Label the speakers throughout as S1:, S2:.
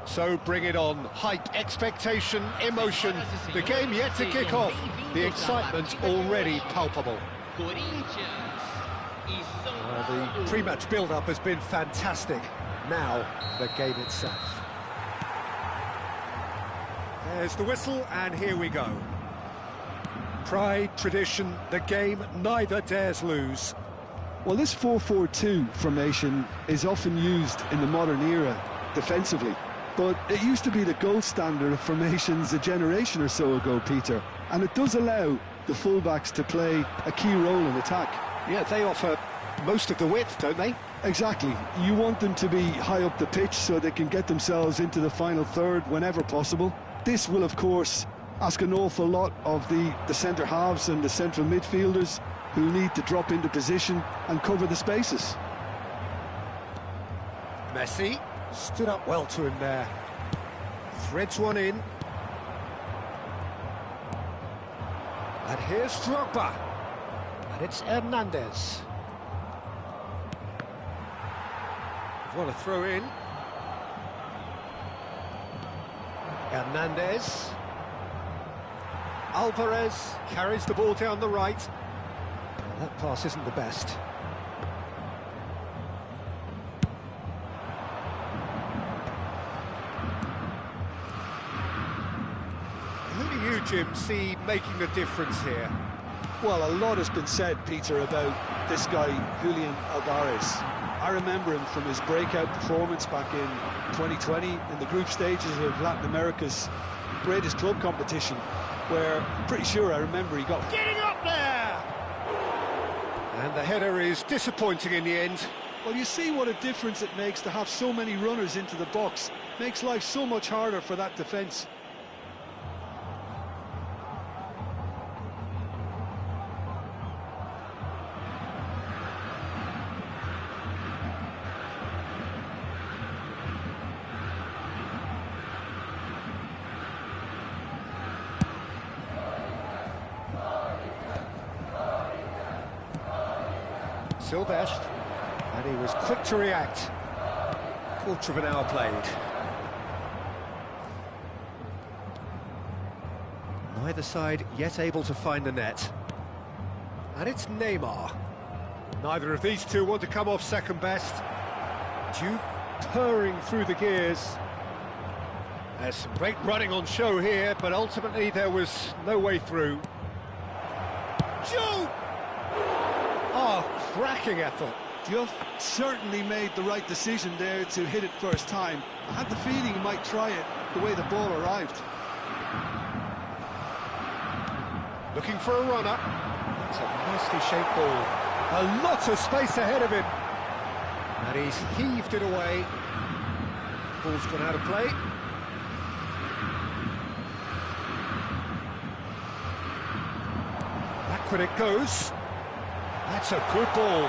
S1: So bring it on. Hype, expectation, emotion. The game yet to kick off. The excitement already palpable. The pre-match build-up has been fantastic. Now, the game itself. There's the whistle, and here we go. Pride, tradition, the game neither dares lose.
S2: Well, this 4-4-2 formation is often used in the modern era defensively, but it used to be the gold standard of formations a generation or so ago, Peter, and it does allow the fullbacks to play a key role in attack.
S1: Yeah, they offer most of the width, don't they?
S2: Exactly. You want them to be high up the pitch so they can get themselves into the final third whenever possible. This will, of course, ask an awful lot of the centre halves and the central midfielders, who need to drop into position and cover the spaces.
S1: Messi stood up well to him there. Threads one in. And here's Drogba. And it's Hernandez. What a throw in. Hernandez. Alvarez carries the ball down the right. That pass isn't the best. Who do you, Jim, see making the difference here?
S2: Well, a lot has been said, Peter, about this guy, Julian Alvarez. I remember him from his breakout performance back in 2020 in the group stages of Latin America's greatest club competition, where I'm pretty sure I remember he got...
S1: Getting up there! And the header is disappointing in the end.
S2: Well, you see what a difference it makes to have so many runners into the box. Makes life so much harder for that defence.
S1: Silvestre, and he was quick to react. Quarter of an hour played. Neither side yet able to find the net. And it's Neymar. Neither of these two want to come off second best. Juve purring through the gears. There's some great running on show here, but ultimately there was no way through. Juve! Oh, cracking effort.
S2: Juve certainly made the right decision there to hit it first time. I had the feeling he might try it the way the ball arrived.
S1: Looking for a runner. That's a nicely shaped ball. A lot of space ahead of him. And he's heaved it away. Ball's gone out of play. Backward it goes. That's a good ball.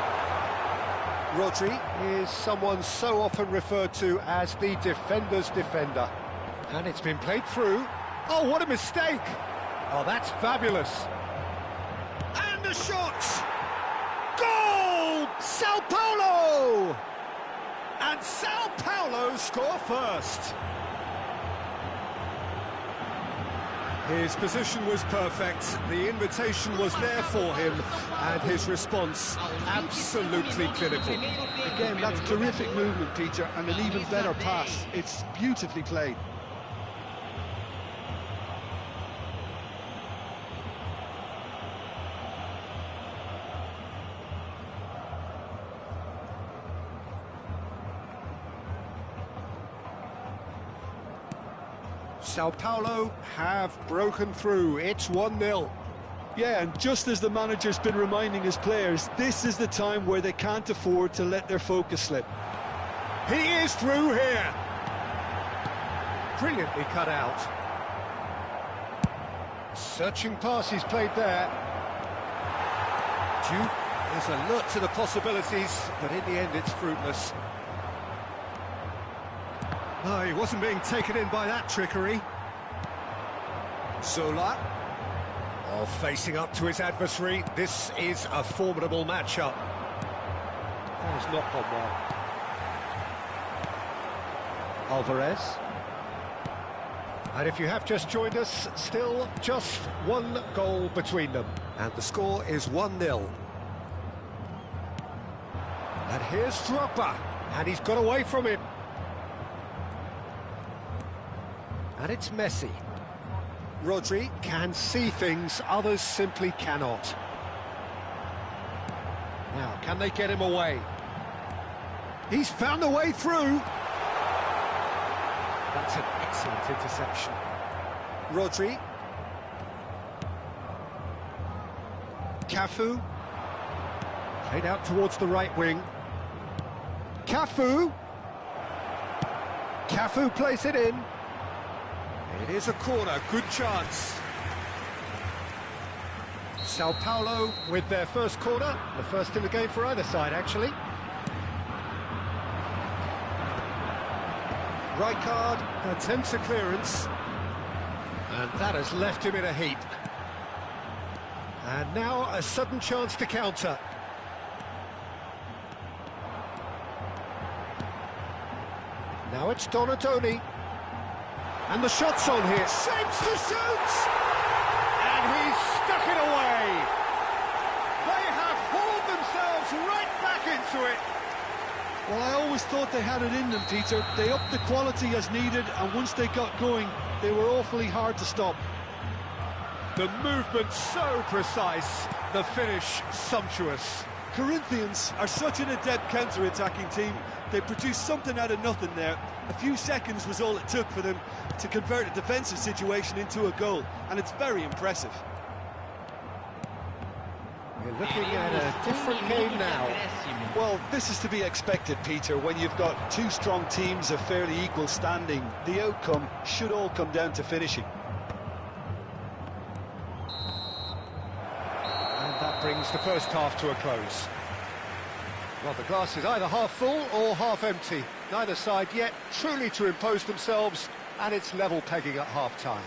S1: Rodri is someone so often referred to as the defender's defender. And it's been played through. Oh, what a mistake! Oh, that's fabulous. And a shot! Goal! Sao Paulo! And Sao Paulo score first. His position was perfect, the invitation was there for him, and his response absolutely clinical.
S2: Again, that's terrific movement, Peter, and an even better pass. It's beautifully played.
S1: Sao Paulo have broken through. It's 1-0.
S2: Yeah, and just as the manager's been reminding his players, this is the time where they can't afford to let their focus slip.
S1: He is through here. Brilliantly cut out. Searching pass he's played there. Juve is alert to the possibilities, but in the end it's fruitless. No, he wasn't being taken in by that trickery. Zola. Oh, facing up to his adversary. This is a formidable matchup. That has not gone well. Alvarez. And if you have just joined us, still just one goal between them. And the score is 1-0. And here's Boraaa, and he's got away from him. And it's Messi. Rodri can see things others simply cannot. Now, can they get him away? He's found a way through. That's an excellent interception. Rodri. Cafu. Played out towards the right wing. Cafu. Cafu plays it in. It is a corner, good chance. Sao Paulo with their first corner, the first in the game for either side, actually. Rijkaard attempts a clearance, and that has left him in a heap. And now a sudden chance to counter. Now it's Donatoni. And the shot's on here. Shapes to shoot! And he's stuck it away. They have hauled themselves right back into it.
S2: Well, I always thought they had it in them, Peter. They upped the quality as needed, and once they got going, they were awfully hard to stop.
S1: The movement so precise, the finish sumptuous.
S2: Corinthians are such an adept counter-attacking team. They produced something out of nothing there. A few seconds was all it took for them to convert a defensive situation into a goal, and it's very impressive.
S1: We're looking at a different game now.
S2: Well, this is to be expected, Peter. When you've got two strong teams of fairly equal standing, the outcome should all come down to finishing.
S1: And that brings the first half to a close. Well, the glass is either half full or half empty. Neither side yet truly to impose themselves, and it's level pegging at half-time.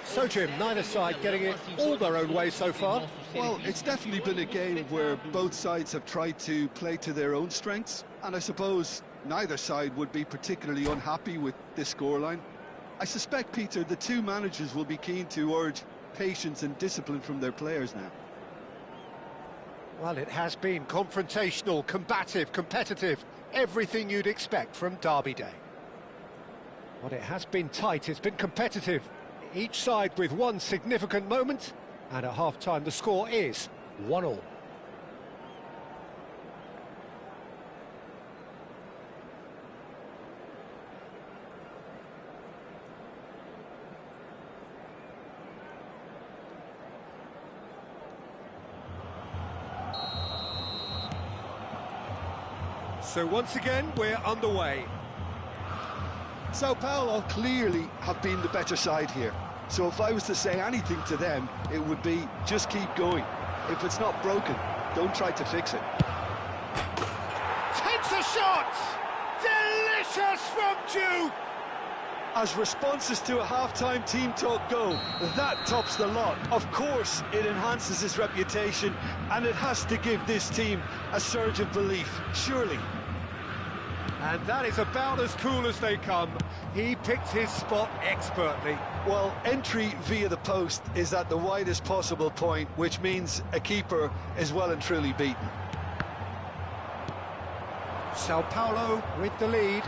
S1: So, Jim, neither side getting it all their own way so far?
S2: Well, it's definitely been a game where both sides have tried to play to their own strengths, and I suppose neither side would be particularly unhappy with this scoreline. I suspect, Peter, the two managers will be keen to urge patience and discipline from their players now.
S1: Well, it has been confrontational, combative, competitive, everything you'd expect from Derby Day. Well, it has been tight, it's been competitive. Each side with one significant moment, and at half-time the score is 1-1. So once again, we're underway.
S2: Sao Paulo clearly have been the better side here. So if I was to say anything to them, it would be just keep going. If it's not broken, don't try to fix it.
S1: Takes a shot! Delicious from Jude!
S2: As responses to a half-time team talk go, that tops the lot. Of course, it enhances his reputation, and it has to give this team a surge of belief, surely.
S1: And that is about as cool as they come. He picked his spot expertly.
S2: Well, entry via the post is at the widest possible point, which means a keeper is well and truly beaten.
S1: Sao Paulo with the lead.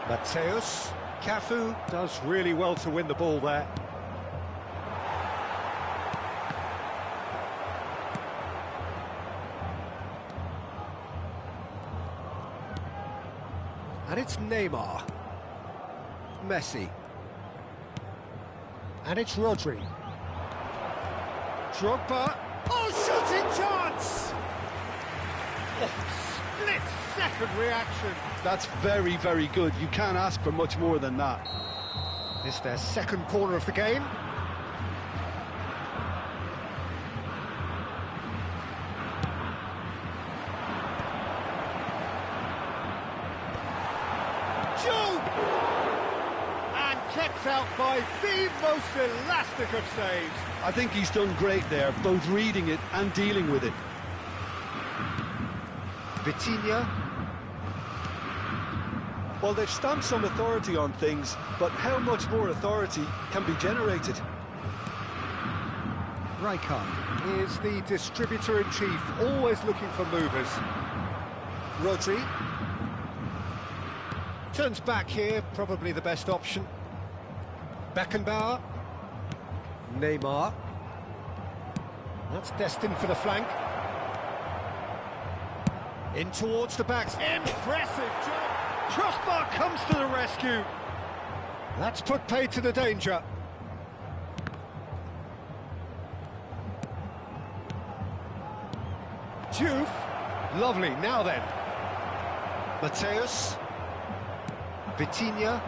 S1: Mateus. Cafu does really well to win the ball there. And it's Neymar. Messi. And it's Rodri. Boraaa. Oh, shooting chance! Oh, split-second reaction.
S2: That's very, very good. You can't ask for much more than that.
S1: It's their second corner of the game. And kept out by the most elastic of saves.
S2: I think he's done great there, both reading it and dealing with it. Well, they've stamped some authority on things, but how much more authority can be generated?
S1: Rijkaard is the distributor-in-chief, always looking for movers. Rodri turns back here, probably the best option. Beckenbauer. Neymar. That's destined for the flank. In towards the backs. Impressive job. Crossbar comes to the rescue. That's put paid to the danger. Juve. Lovely, now then. Mateus. Vitinha.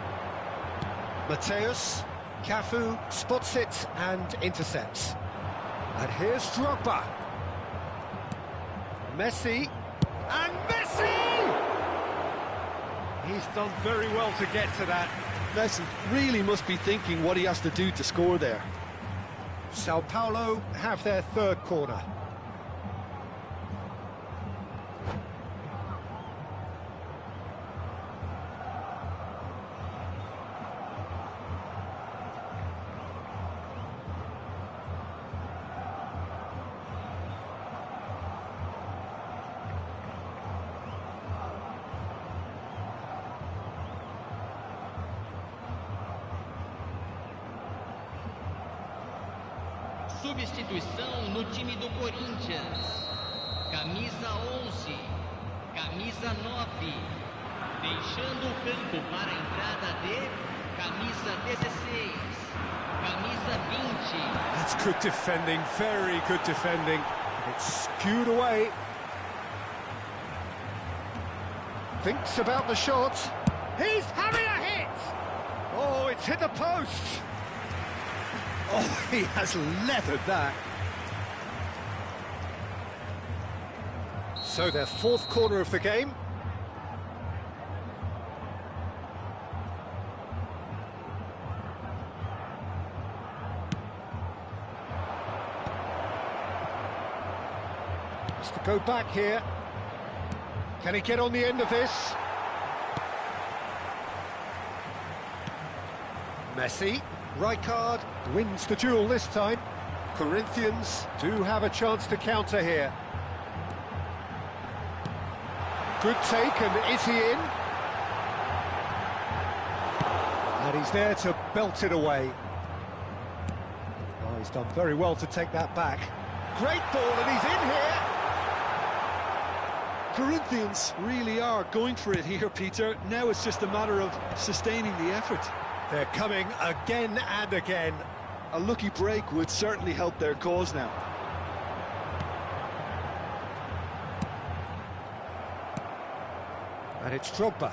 S1: Mateus. Cafu spots it and intercepts. And here's Drogba. Messi. And Messi! He's done very well to get to that.
S2: Messi really must be thinking what he has to do to score there.
S1: Sao Paulo have their third corner.
S3: Substituição no time do Corinthians. Camisa 11, camisa 9, deixando o campo para a entrada de camisa 16, camisa 20.
S1: That's good defending, very good defending. It's skewed away. Thinks about the shot. He's having a hit! Oh, it's hit the post. Oh, he has leathered that. So their fourth corner of the game. Has to go back here. Can he get on the end of this? Messi. Rijkaard wins the duel this time. Corinthians do have a chance to counter here. Good take, and is he in? And he's there to belt it away. Oh, he's done very well to take that back. Great ball, and he's in here.
S2: Corinthians really are going for it here, Peter. Now it's just a matter of sustaining the effort.
S1: They're coming again and again.
S2: A lucky break would certainly help their cause now.
S1: And it's Drogba.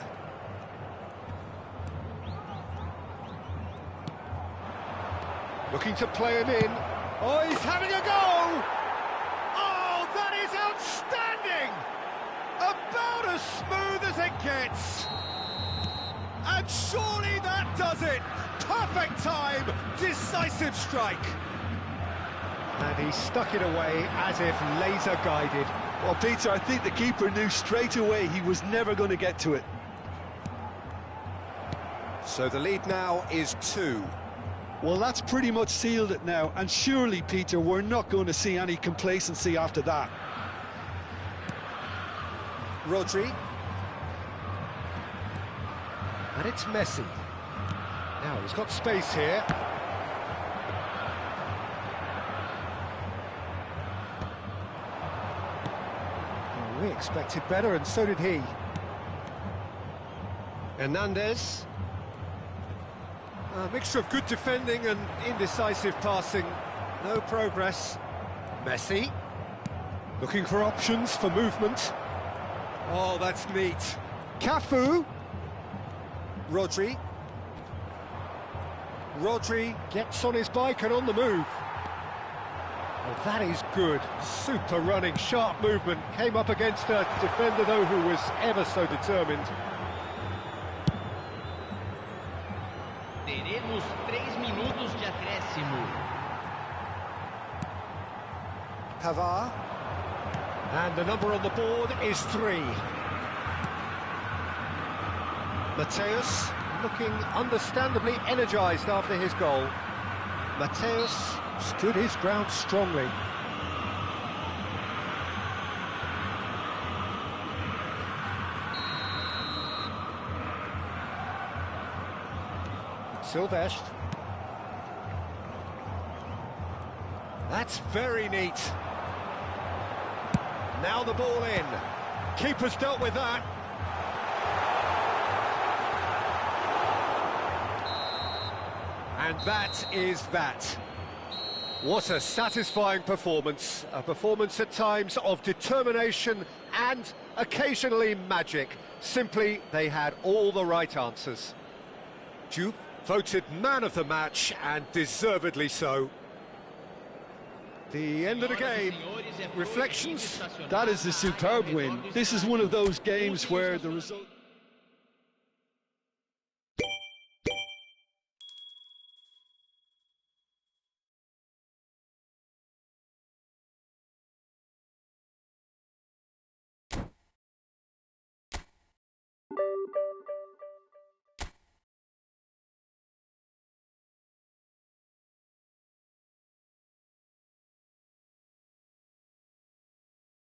S1: Looking to play him in. Oh, he's having a go! Oh, that is outstanding! About as smooth as it gets. And surely that does it! Perfect time, decisive strike. And he stuck it away as if laser guided.
S2: Well, Peter, I think the keeper knew straight away he was never going to get to it.
S1: So the lead now is 2.
S2: Well, that's pretty much sealed it now, and surely, Peter, we're not going to see any complacency after that.
S1: Rodri. And it's Messi. Now he's got space here. Well, we expected better, and so did he. Hernandez. A mixture of good defending and indecisive passing. No progress. Messi. Looking for options for movement. Oh, that's neat. Cafu. Rodri. Rodri gets on his bike and on the move. Oh, that is good. Super running, sharp movement. Came up against a defender, though, who was ever so determined.
S3: Teremos 3 minutos de acréscimo.
S1: Pavard. And the number on the board is 3. Mateus looking understandably energised after his goal. Mateus stood his ground strongly. Silvestre. That's very neat. Now the ball in. Keeper's dealt with that. And that is that. What a satisfying performance. A performance at times of determination and occasionally magic. Simply, they had all the right answers. Juve voted man of the match, and deservedly so. The end of the game. Reflections?
S2: That is a superb win. This is one of those games where the result...